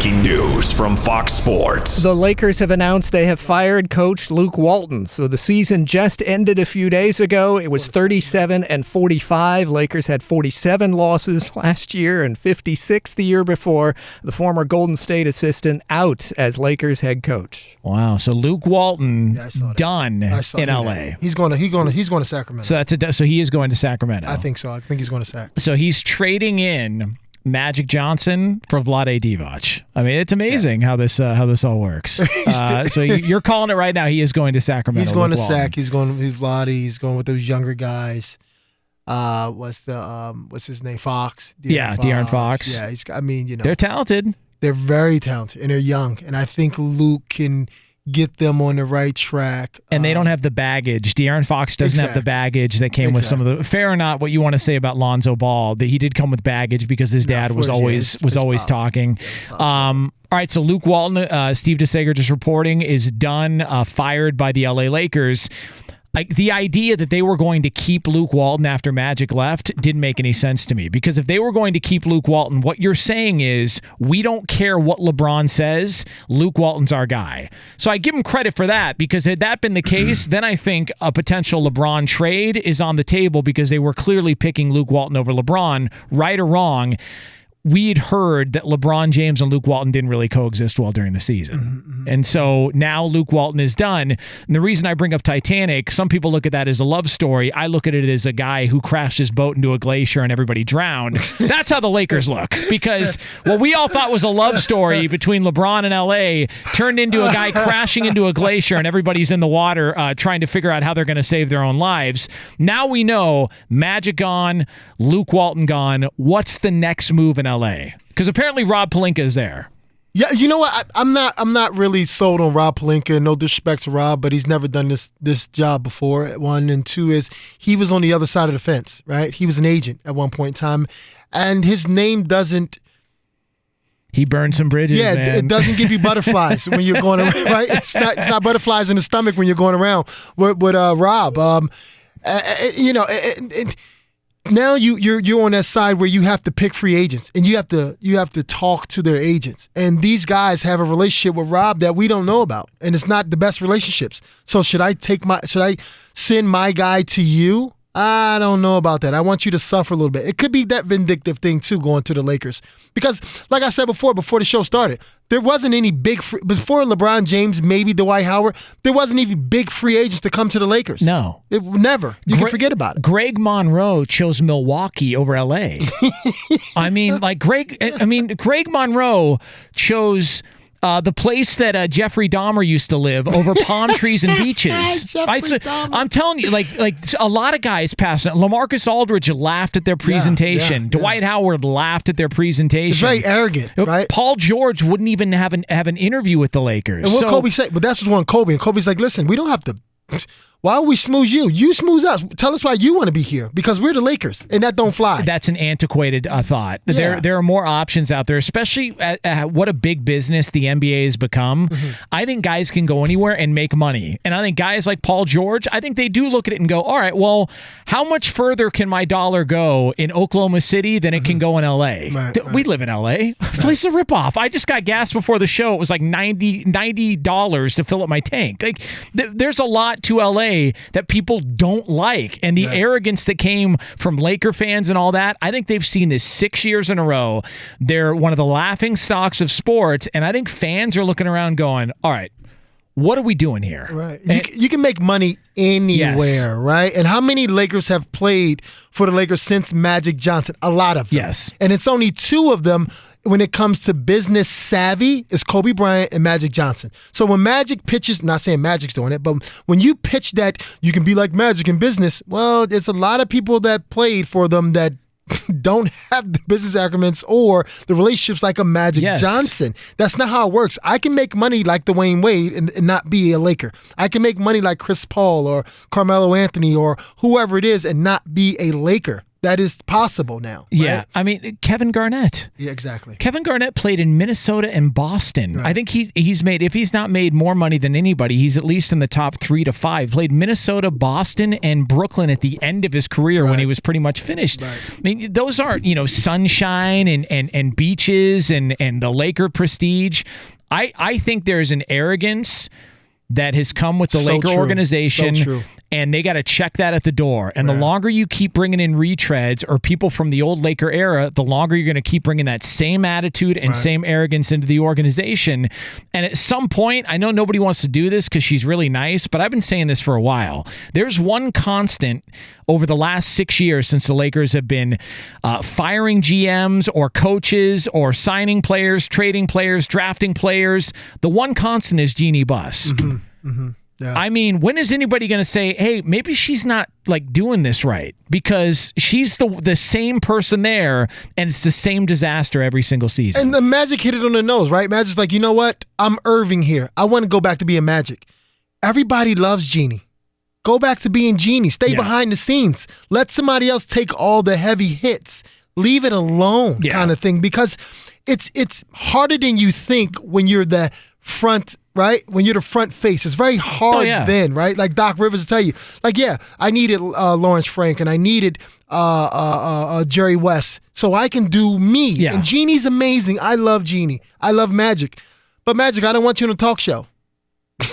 breaking news from Fox Sports. The Lakers have announced they have fired coach Luke Walton. So the season just ended a few days ago. It was 37-45. Lakers had 47 losses last year and 56 the year before. The former Golden State assistant out as Lakers head coach. Wow. So Luke Walton done in LA. He's going to Sacramento. So he is going to Sacramento. I think so. I think he's going to Sac. So he's trading in Magic Johnson for Vlade Divac. I mean, it's amazing how this all works. So you're calling it right now. He is going to Sacramento. He's going to Sac. He's Vlade. He's going with those younger guys. What's his name? Fox. De'Aaron Fox. Yeah, they're talented. They're very talented and they're young. And I think Luke can get them on the right track. And they don't have the baggage. De'Aaron Fox doesn't have the baggage that came with some of the. Fair or not, what you want to say about Lonzo Ball, that he did come with baggage because his dad was always talking. All right, so Luke Walton, Steve DeSager just reporting, is done, fired by the LA Lakers. Like, the idea that they were going to keep Luke Walton after Magic left didn't make any sense to me, because if they were going to keep Luke Walton, what you're saying is, we don't care what LeBron says, Luke Walton's our guy. So I give him credit for that, because had that been the case, then I think a potential LeBron trade is on the table, because they were clearly picking Luke Walton over LeBron, right or wrong. We had heard that LeBron James and Luke Walton didn't really coexist well during the season. Mm-hmm. And so now Luke Walton is done. And the reason I bring up Titanic, some people look at that as a love story. I look at it as a guy who crashed his boat into a glacier and everybody drowned. That's how the Lakers look. Because what we all thought was a love story between LeBron and LA turned into a guy crashing into a glacier and everybody's in the water trying to figure out how they're going to save their own lives. Now we know Magic gone, Luke Walton gone. What's the next move in LA? Because apparently Rob Pelinka is there. Yeah, you know what? I'm not really sold on Rob Pelinka. No disrespect to Rob, but he's never done this job before. One, and two is he was on the other side of the fence, right? He was an agent at one point in time, and his name doesn't. He burned some bridges. Yeah, man. It doesn't give you butterflies when you're going around, right? It's not butterflies in the stomach when you're going around with Rob. Now you're on that side where you have to pick free agents and you have to talk to their agents. And these guys have a relationship with Rob that we don't know about, and it's not the best relationships. So should I send my guy to you? I don't know about that. I want you to suffer a little bit. It could be that vindictive thing too, going to the Lakers, because like I said before the show started, there wasn't any before LeBron James, maybe Dwight Howard, there wasn't even big free agents to come to the Lakers. No. Never. You can forget about it. Greg Monroe chose Milwaukee over LA. Greg Monroe chose the place that Jeffrey Dahmer used to live over palm trees and beaches. I'm telling you, like a lot of guys passed. LaMarcus Aldridge laughed at their presentation. Dwight Howard laughed at their presentation. It's very arrogant, right? Paul George wouldn't even have an interview with the Lakers. And what Kobe said, but that's what's one Kobe. And Kobe's like, listen, we don't have to. Why would we smooth you? You smooth us. Tell us why you want to be here, because we're the Lakers, and that don't fly. That's an antiquated thought. Yeah. There are more options out there, especially at what a big business the NBA has become. Mm-hmm. I think guys can go anywhere and make money. And I think guys like Paul George, I think they do look at it and go, all right, well, how much further can my dollar go in Oklahoma City than it can go in LA? Right. We live in LA. Place is a ripoff. I just got gas before the show. It was like $90 to fill up my tank. Like, there's a lot to LA that people don't like, and the arrogance that came from Laker fans and all that. I think they've seen this 6 years in a row. They're one of the laughing stocks of sports, and I think fans are looking around going, all right, what are we doing here? Right. You can make money anywhere, right? And how many Lakers have played for the Lakers since Magic Johnson? A lot of them. Yes. And it's only two of them when it comes to business savvy, is Kobe Bryant and Magic Johnson. So when Magic pitches, not saying Magic's doing it, but when you pitch that you can be like Magic in business, well, there's a lot of people that played for them that don't have the business arguments or the relationships like a Magic Johnson. That's not how it works. I can make money like Dwayne Wade and not be a Laker. I can make money like Chris Paul or Carmelo Anthony or whoever it is and not be a Laker. that is possible now. Right? Yeah, I mean, Kevin Garnett. Yeah, exactly. Kevin Garnett played in Minnesota and Boston. Right. I think he's made, if he's not made more money than anybody, he's at least in the top 3 to 5. Played Minnesota, Boston, and Brooklyn at the end of his career when he was pretty much finished. Right. I mean, those aren't, sunshine and beaches and the Laker prestige. I think there's an arrogance that has come with the Laker organization. So true. And they got to check that at the door. And the longer you keep bringing in retreads or people from the old Laker era, the longer you're going to keep bringing that same attitude and same arrogance into the organization. And at some point, I know nobody wants to do this because she's really nice, but I've been saying this for a while. There's one constant over the last 6 years since the Lakers have been firing GMs or coaches or signing players, trading players, drafting players. The one constant is Jeannie Buss. Mm-hmm. Mm-hmm. Yeah. I mean, when is anybody going to say, hey, maybe she's not like doing this right? Because she's the same person there, and it's the same disaster every single season. And the Magic hit it on the nose, right? Magic's like, you know what? I'm Irving here. I want to go back to being Magic. Everybody loves Jeannie. Go back to being Jeannie. Stay behind the scenes. Let somebody else take all the heavy hits. Leave it alone kind of thing. Because it's harder than you think when you're the front, right? When you're the front face. It's very hard then, right? Like Doc Rivers will tell you. Like, I needed Lawrence Frank and I needed Jerry West so I can do me. Yeah. And Jeannie's amazing. I love Jeannie. I love Magic. But Magic, I don't want you in a talk show.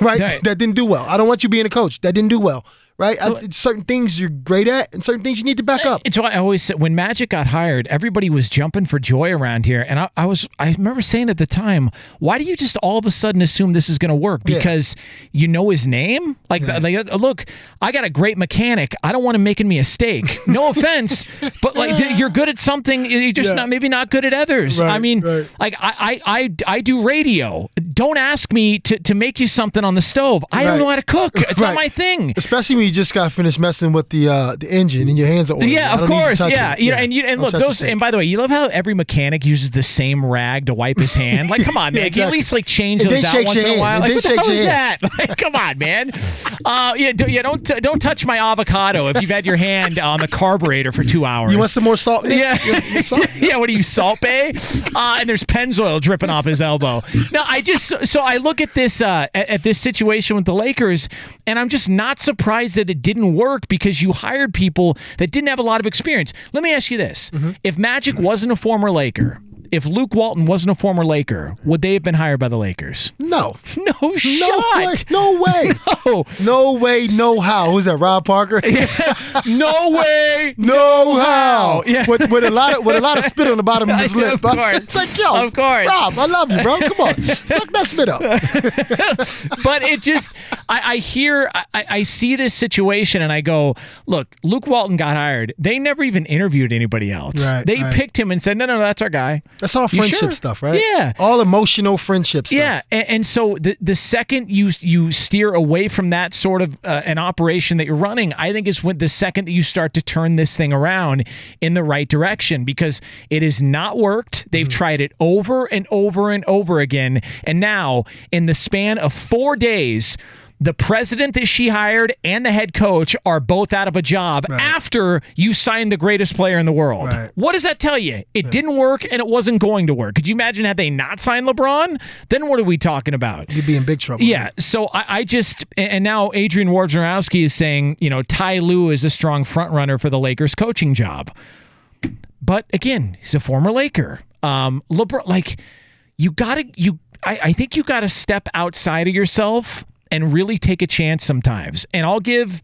Right? That didn't do well. I don't want you being a coach. That didn't do well. Right? Certain things you're great at and certain things you need to back up. It's why I always said when Magic got hired, everybody was jumping for joy around here. And I remember saying at the time, why do you just all of a sudden assume this is going to work? Because you know his name? Like, look, I got a great mechanic. I don't want him making me a steak. No offense, but like you're good at something. You're just maybe not good at others. Right, I mean, like I do radio. Don't ask me to make you something on the stove. I don't know how to cook. It's not my thing. Especially when you just got finished messing with the engine and your hands are oily. Yeah, of course. And look, those. And by the way, you love how every mechanic uses the same rag to wipe his hand. Like, come on, man. Can you at least like change those out once in a while? Like, what the hell is that? Like, come on, man. Don't touch my avocado if you've had your hand on the carburetor for 2 hours. You want some more salt? Yeah. Salt? Yeah. What are you, Salt Bay? And there's Pennzoil dripping off his elbow. No, I look at this situation with the Lakers, and I'm just not surprised that it didn't work because you hired people that didn't have a lot of experience. Let me ask you this. If Magic wasn't a former Laker, if Luke Walton wasn't a former Laker, would they have been hired by the Lakers? No. No shot. No way. No. No way, no how. Who's that, Rob Parker? No way. No how. Yeah. With a lot of spit on the bottom of his lip. Of course. It's like, yo, of course. Rob, I love you, bro. Come on. Suck that spit up. But it just, I see this situation and I go, look, Luke Walton got hired. They never even interviewed anybody else. They picked him and said, no, that's our guy. That's all friendship stuff, right? Yeah. All emotional friendship stuff. Yeah. And so the second you steer away from that sort of an operation that you're running, I think is when the second that you start to turn this thing around in the right direction, because it has not worked. They've tried it over and over and over again. And now in the span of 4 days, the president that she Hired and the head coach are both out of a job after you signed the greatest player in the world. What does that tell you? It didn't work and it wasn't going to work. Could you imagine had they not signed LeBron? Then what are we talking about? You'd be in big trouble. Yeah. So I just, and now Adrian Wojnarowski is saying, Ty Lue is a strong front runner for the Lakers coaching job. But again, he's a former Laker. LeBron, like I think you got to step outside of yourself and really take a chance sometimes. And I'll give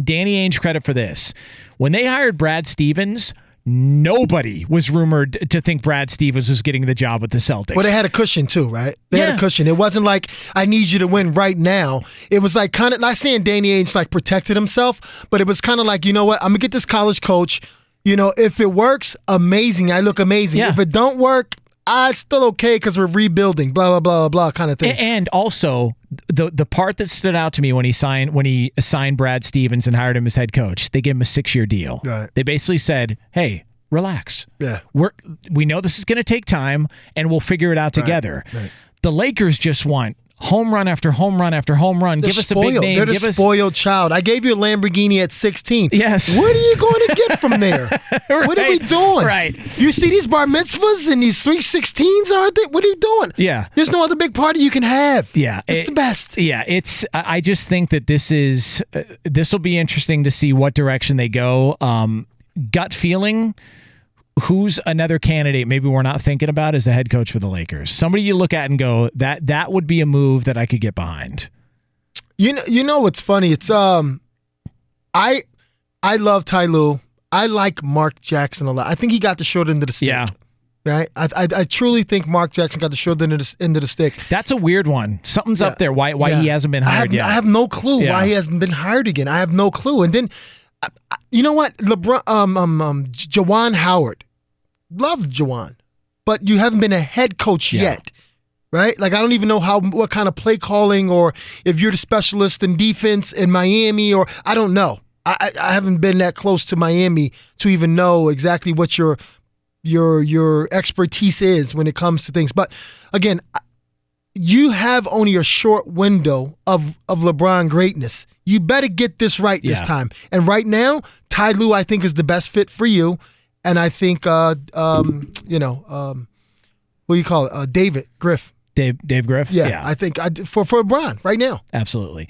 Danny Ainge credit for this. When they hired Brad Stevens, nobody was rumored to think Brad Stevens was getting the job with the Celtics. Well, they had a cushion too, right? They had a cushion. It wasn't like, I need you to win right now. It was like kind of, not saying Danny Ainge like protected himself, but it was kind of like, you know what? I'm going to get this college coach. If it works, amazing. I look amazing. If it don't work, it's still okay because we're rebuilding, blah, blah, blah, blah, kind of thing. And also, the part that stood out to me when he signed Brad Stevens and hired him as head coach, they gave him a 6-year deal. Right. They basically said, hey, relax. Yeah. We know this is going to take time, and we'll figure it out together. Right. The Lakers just want home run after home run after home run. Give us a big name. They're the spoiled child. I gave you a Lamborghini at 16. Yes. What are you going to get from there? Right. What are we doing? Right. You see these bar mitzvahs and these 316s, aren't they? What are you doing? Yeah. There's no other big party you can have. Yeah. It's the best. Yeah. I just think that this will be interesting to see what direction they go. Gut feeling, who's another candidate maybe we're not thinking about as the head coach for the Lakers? Somebody you look at and go, that would be a move that I could get behind. You know what's funny? It's I love Ty Lue. I like Mark Jackson a lot. I think he got the short end of the stick. Yeah. Right? I truly think Mark Jackson got the short end of the stick. That's a weird one. Something's up there. Why he hasn't been hired yet? I have no clue why he hasn't been hired again. I have no clue. And then you know what? Juwan Howard. Love Juwan. But you haven't been a head coach yet. Right? Like I don't even know what kind of play calling or if you're the specialist in defense in Miami or I don't know. I haven't been that close to Miami to even know exactly what your expertise is when it comes to things. But again, you have only a short window of LeBron greatness. You better get this right this time. And right now, Ty Lue, I think, is the best fit for you. And I think, what do you call it? David Griff. Dave Griff? Yeah. I think for LeBron right now. Absolutely.